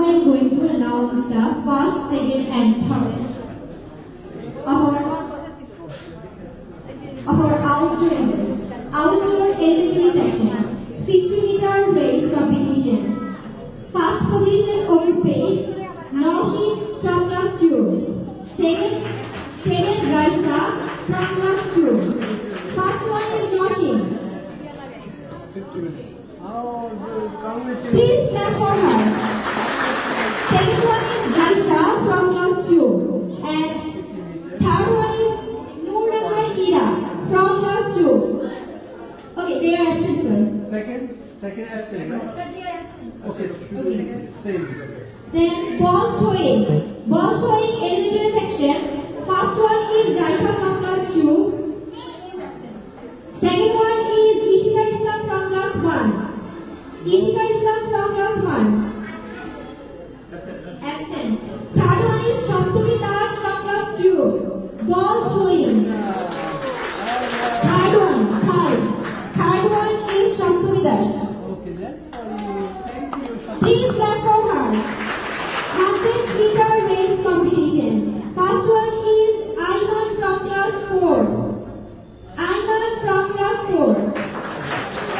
I am going to announce the first, second, and third of our outdoor elementary section 50-meter race competition. First position on page, Naushid from class 2. Second Raisa from class 2. First one is Naushid. Please clap for her. Second one is Raisa from class 2. And third one is Noorahar Ira from class 2. Okay, they are absent, sir. Second absent, right? Sir, they are absent. Okay. Same. Then ball throwing elementary section. First one is Raisa from class 2. Second one is Ishika Islam from class 1. Ishika Islam from class 1. Absent. Third one is Shantumi Das from class 2. Ball throwing. Third one is Shantumi Das. Okay, that's for you. Thank you. Please clap for her. 100-meter race competition. First one is Ayman from class 4.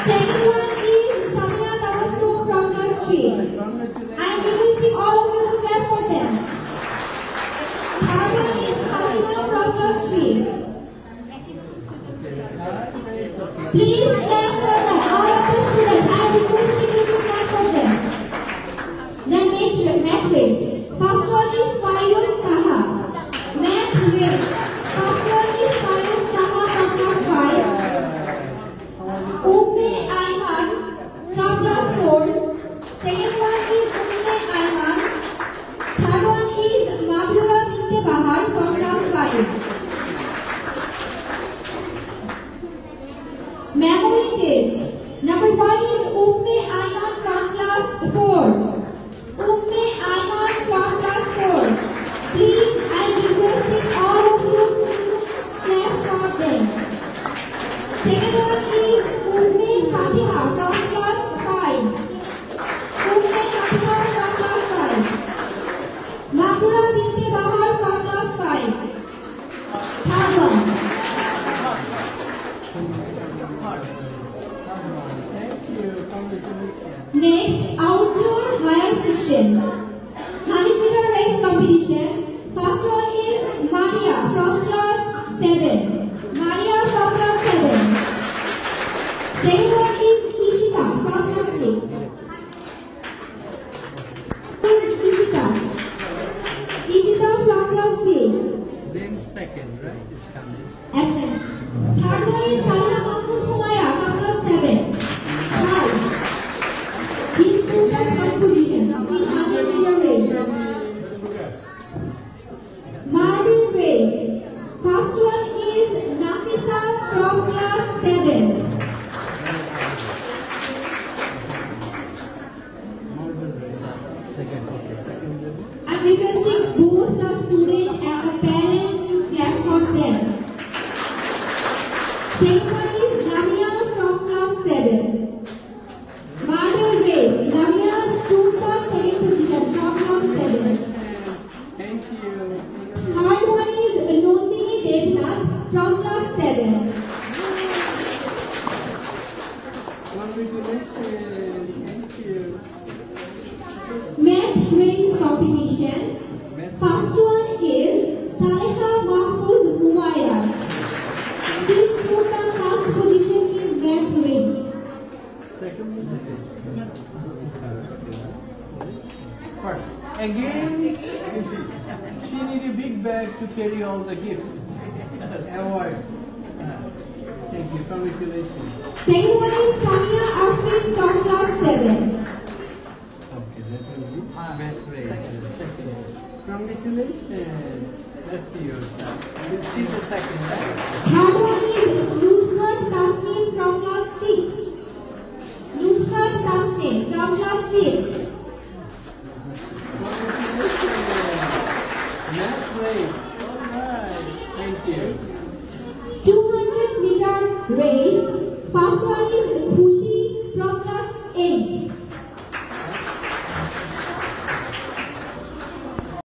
Second one is Samia Tawassum from class 3. I am requesting all of you to clap for them. Third one is Halima from class 3. Please clap for them. All of the students, I am requesting you to clap for them. Then match race. First one is Fayuz Taha. Match race. First one is Fayuz Taha from class 5. Umme Ayman from class 4. Second one is Umme Ayman. Third one is Mabrura Binte Bahar from class 5. Memory test. Number 1 is Umme Ayman from class 4. Umme Ayman from class 4. Please, I am requesting all of you to clap for them. Second one is Umme Fatiha from class 5. Umme Fatiha from class 5. Mabrura Binte Bahar from class 5. Third one. Next, outdoor higher section. 100-meter race competition. First one is Maria from class 7. Maria from class 7. Second one is Ishita from class 6. Ishita from class 6. Then second, right? Is coming. Absent. Third one is Saila Mahfuz Humaira from class 7. Third. These two are third position in 100-meter race. Marble race. First one is Nafisa from class 7. I'm requesting both the students and the parents to clap for them. Second one is Lamia from class 7. Marble race. Lamia stood the second position from class 7. Thank you. Third one is Nandini Devnath from class 7. Congratulations. Thank you. Math race competition. First one is Saleha Mahfuz Humaira. She stood the first position in math race. Second first. Again, she need a big bag to carry all the gifts. Awards. Thank you. Congratulations. Second one is Samia Afrin from class 7. Okay, that will be math race. Second. Congratulations. That's yours. She's the second, right? Third one is Nusrat Tasneem from class 6.